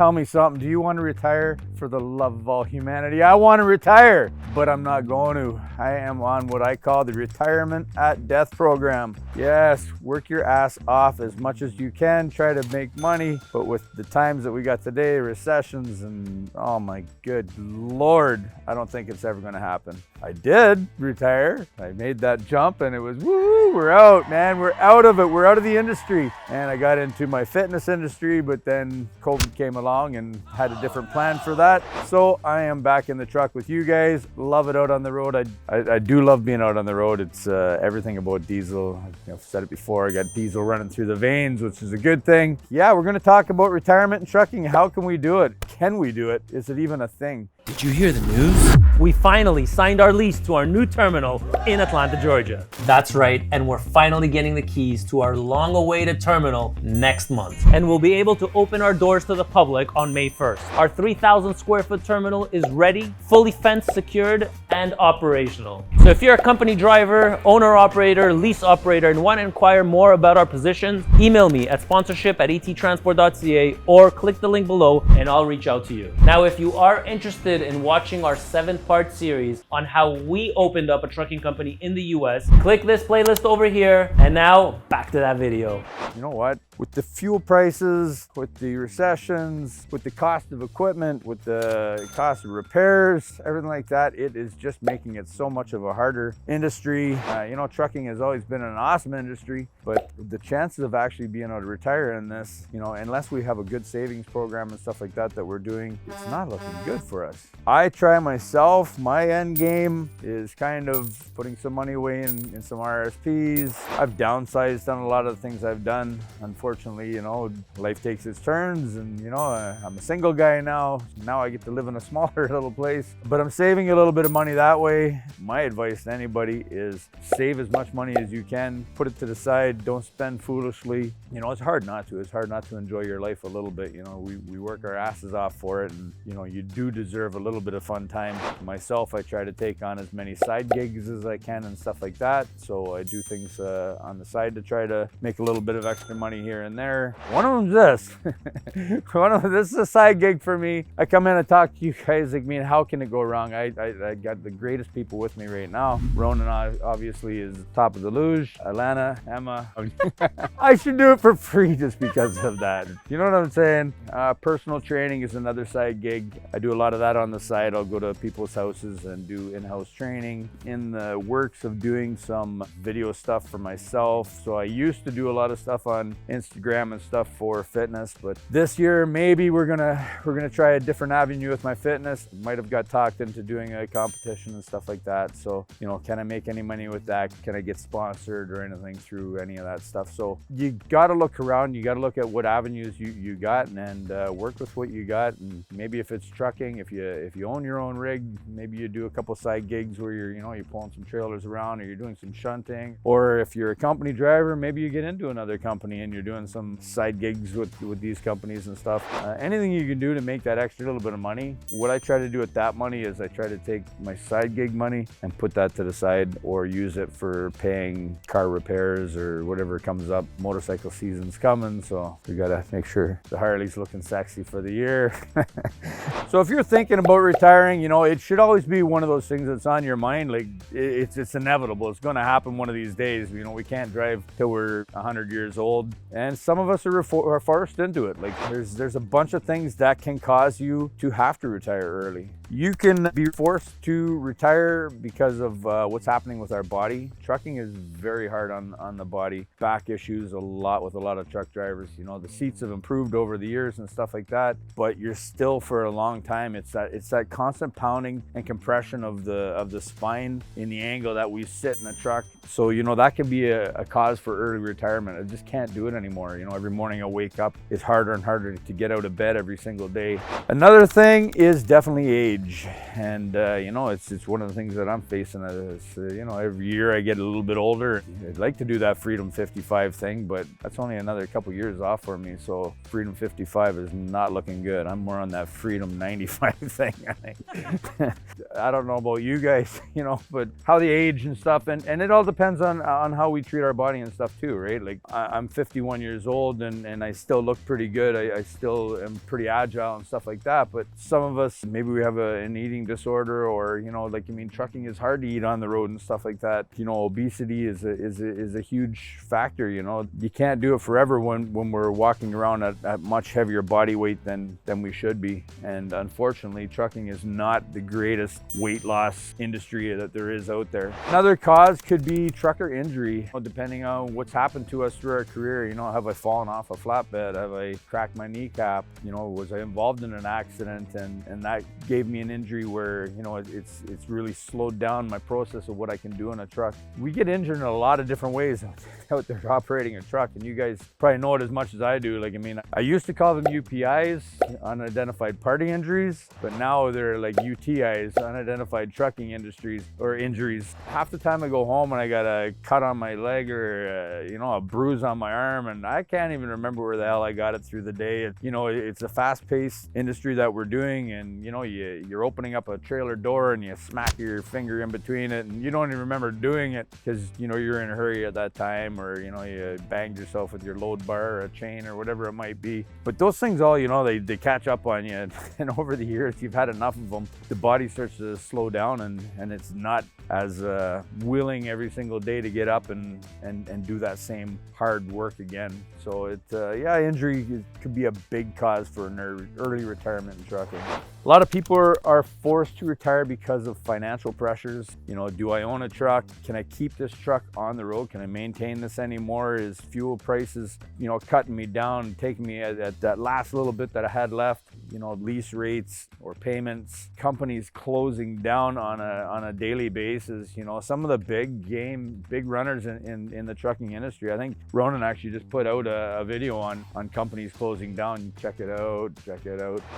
tell me something. Do you want to retire? For the love of all humanity, I want to retire, but I'm not going to. I am on what I call the retirement at death program. Yes, work your ass off as much as you can, try to make money, but with the times that we got today, recessions and oh my good Lord, I don't think it's ever going to happen. I did retire. I made that jump and it was woo, we're out, man. We're out of it. We're out of the industry. And I got into my fitness industry, but then COVID came along and had a different plan for that. So I am back in the truck with you guys. Love it out on the road. I do love being out on the road. It's everything about diesel. I've said it before. I got diesel running through the veins, which is a good thing. Yeah, we're going to talk about retirement and trucking. How can we do it? Can we do it? Is it even a thing? Did you hear the news? We finally signed our lease to our new terminal in Atlanta, Georgia. That's right, and we're finally getting the keys to our long-awaited terminal next month. And we'll be able to open our doors to the public on May 1st. Our 3,000 square foot terminal is ready, fully fenced, secured, and operational. So if you're a company driver, owner operator, lease operator, and want to inquire more about our positions, email me at sponsorship@ettransport.ca or click the link below and I'll reach out to you. Now, if you are interested in watching our 7-part series on how we opened up a trucking company in the US, click this playlist over here. And now back to that video. You know what? With the fuel prices, with the recessions, with the cost of equipment, with the cost of repairs, everything like that, it is just making it so much of a harder industry. You know, trucking has always been an awesome industry, but the chances of actually being able to retire in this, you know, unless we have a good savings program and stuff like that that we're doing, it's not looking good for us. I try myself. My end game is kind of putting some money away in some RSPs. I've downsized on a lot of the things I've done. Unfortunately, you know, life takes its turns and, you know, I'm a single guy now. Now I get to live in a smaller little place, but I'm saving a little bit of money that way. My advice to anybody is save as much money as you can, put it to the side, don't spend foolishly. You know, it's hard not to. It's hard not to enjoy your life a little bit. You know, we work our asses off for it and, you know, you do deserve a little bit of fun time. Myself, I try to take on as many side gigs as I can and stuff like that. So I do things on the side to try to make a little bit of extra money here and there. One of them's this. This is a side gig for me. I come in and talk to you guys like, man, how can it go wrong? I got the greatest people with me right now. Ronan obviously is top of the luge. Alana, Emma. I should do it for free just because of that. You know what I'm saying? Personal training is another side gig. I do a lot of that on the side. I'll go to people's houses and do in-house training. In the works of doing some video stuff for myself. So I used to do a lot of stuff on Instagram and stuff for fitness, but this year maybe we're gonna try a different avenue with my fitness. Might have got talked into doing a competition and stuff like that. So, you know, can I make any money with that? Can I get sponsored or anything through any of that stuff? So you got to look around. You got to look at what avenues you got and work with what you got. And maybe if it's trucking, if you own your own rig, maybe you do a couple side gigs where you're pulling some trailers around or you're doing some shunting. Or if you're a company driver, maybe you get into another company and you're doing some side gigs with these companies and stuff. Anything you can do to make that extra little bit of money. What I try to do with that money is I try to take my side gig money and put that to the side or use it for paying car repairs or whatever comes up. Motorcycle season's coming, so we gotta make sure the Harley's looking sexy for the year. So if you're thinking about retiring, you know, it should always be one of those things that's on your mind. Like it's inevitable. It's gonna happen one of these days. You know, we can't drive till we're 100 years old, and some of us are forced into it. Like there's a bunch of things that can cause you to have to retire early. You can be forced to retire because of what's happening with our body. Trucking is very hard on the body. Back issues a lot with a lot of truck drivers. You know, the seats have improved over the years and stuff like that, but you're still for a long time. It's that constant pounding and compression of the spine in the angle that we sit in a truck. So, you know, that can be a cause for early retirement. I just can't do it anymore. You know, every morning I wake up, it's harder and harder to get out of bed every single day. Another thing is definitely age. And, you know, it's one of the things that I'm facing. You know, every year I get a little bit older. I'd like to do that Freedom 55 thing, but that's only another couple years off for me. So Freedom 55 is not looking good. I'm more on that Freedom 95 thing, I think. I don't know about you guys, you know, but how the age and stuff, and it all depends on how we treat our body and stuff too, right? Like I'm 51 years old and I still look pretty good. I still am pretty agile and stuff like that. But some of us, maybe we have an eating disorder, or, you know, like, I mean, trucking is hard to eat on the road and stuff like that. You know, obesity is a huge factor. You know, you can't do it forever when we're walking around at much heavier body weight than we should be. And unfortunately, trucking is not the greatest weight loss industry that there is out there. Another cause could be trucker injury, depending on what's happened to us through our career. You know, have I fallen off a flatbed? Have I cracked my kneecap? You know, was I involved in an accident and that gave me an injury where, you know, it's really slowed down my process of what I can do in a truck. We get injured in a lot of different ways out there operating a truck, and you guys probably know it as much as I do. Like, I mean, I used to call them UPIs, unidentified party injuries, but now they're like UTIs, unidentified trucking industries or injuries. Half the time I go home and I got a cut on my leg or you know, a bruise on my arm, and I can't even remember where the hell I got it through the day. You know, it's a fast-paced industry that we're doing, and you know, you're opening up a trailer door and you smack your finger in between it, and you don't even remember doing it because, you know, you're in a hurry at that time, or, you know, you banged yourself with your load bar or a chain or whatever it might be. But those things all, you know, they catch up on you, and over the years you've had enough of them, the body starts to slow down, and it's not as willing every single day to get up and do that same hard work again. So yeah, injury could be a big cause for an early retirement in trucking. A lot of people are forced to retire because of financial pressures. You know, do I own a truck? Can I keep this truck on the road? Can I maintain this anymore? Is fuel prices, you know, cutting me down, taking me at that last little bit that I had left? You know, lease rates or payments, companies closing down on a daily basis. You know, some of the big runners in the trucking industry. I think Ronan actually just put out a video on companies closing down. Check it out.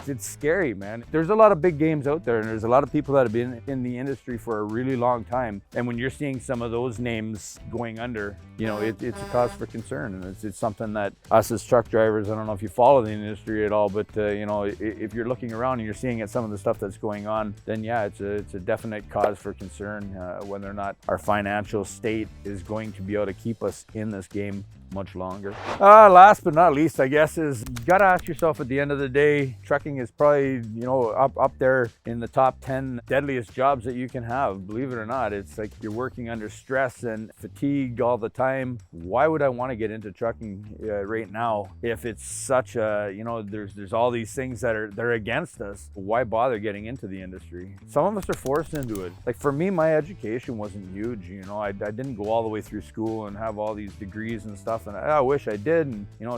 It's scary, man. There's a lot of big games out there, and there's a lot of people that have been in the industry for a really long time. And when you're seeing some of those names going under, you know, it's a cause for concern, and it's something that us as truck drivers, I don't know if you follow the industry at all, but you know, if you're looking around and you're seeing at some of the stuff that's going on, then yeah, it's a definite cause for concern, whether or not our financial state is going to be able to keep us in this game much longer. Last but not least, I guess, is you gotta ask yourself at the end of the day, trucking is probably, you know, up there in the top 10 deadliest jobs that you can have. Believe it or not, it's like you're working under stress and fatigue all the time. Why would I want to get into trucking right now if it's such a, you know, there's all these things that are against us? Why bother getting into the industry? Some of us are forced into it. Like for me, my education wasn't huge. You know, I didn't go all the way through school and have all these degrees and stuff, and I wish I did, and you know,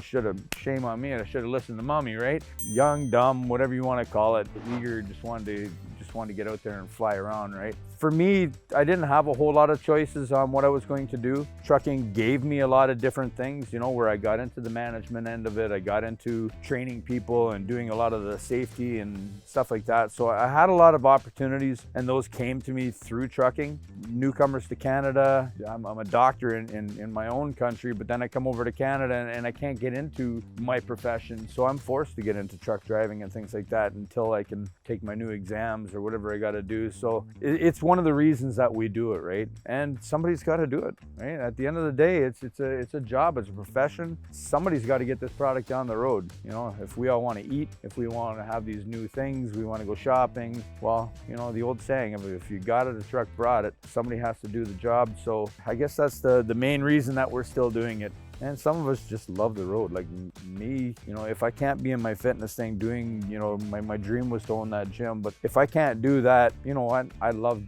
shame on me, I should have listened to mommy, right? Young, dumb, whatever you want to call it, eager, just wanted to get out there and fly around, right? For me, I didn't have a whole lot of choices on what I was going to do. Trucking gave me a lot of different things, you know, where I got into the management end of it. I got into training people and doing a lot of the safety and stuff like that. So I had a lot of opportunities, and those came to me through trucking. Newcomers to Canada, I'm a doctor in my own country, but then I come over to Canada and I can't get into my profession. So I'm forced to get into truck driving and things like that until I can take my new exams or whatever I got to do. So it's one of the reasons that we do it, right? And somebody's got to do it, right? At the end of the day, it's a job, it's a profession. Somebody's got to get this product down the road. You know, if we all want to eat, if we want to have these new things, we want to go shopping, well, you know, the old saying of if you got it, a truck brought it. Somebody has to do the job. So I guess that's the main reason that we're still doing it. And some of us just love the road. Like me, you know, if I can't be in my fitness thing doing, you know, my dream was to own that gym, but if I can't do that, you know what, I love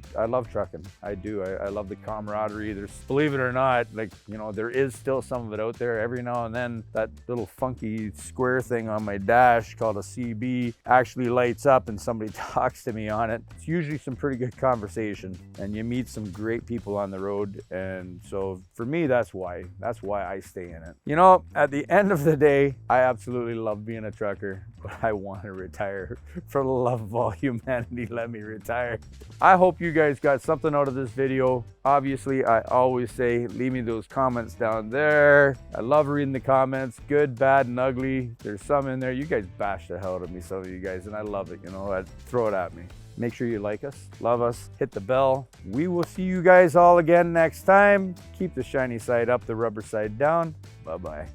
trucking. I do. I love the camaraderie. There's, believe it or not, like, you know, there is still some of it out there. Every now and then that little funky square thing on my dash called a CB actually lights up and somebody talks to me on it. It's usually some pretty good conversation, and you meet some great people on the road. And so for me, that's why I stay in it. You know, at the end of the day, I absolutely love being a trucker, but I want to retire. For the love of all humanity, let me retire. I hope you guys got something out of this video. Obviously, I always say, leave me those comments down there. I love reading the comments, good, bad, and ugly. There's some in there. You guys bash the hell out of me, some of you guys, and I love it, you know, throw it at me. Make sure you like us, love us, hit the bell. We will see you guys all again next time. Keep the shiny side up, the rubber side down. Bye-bye.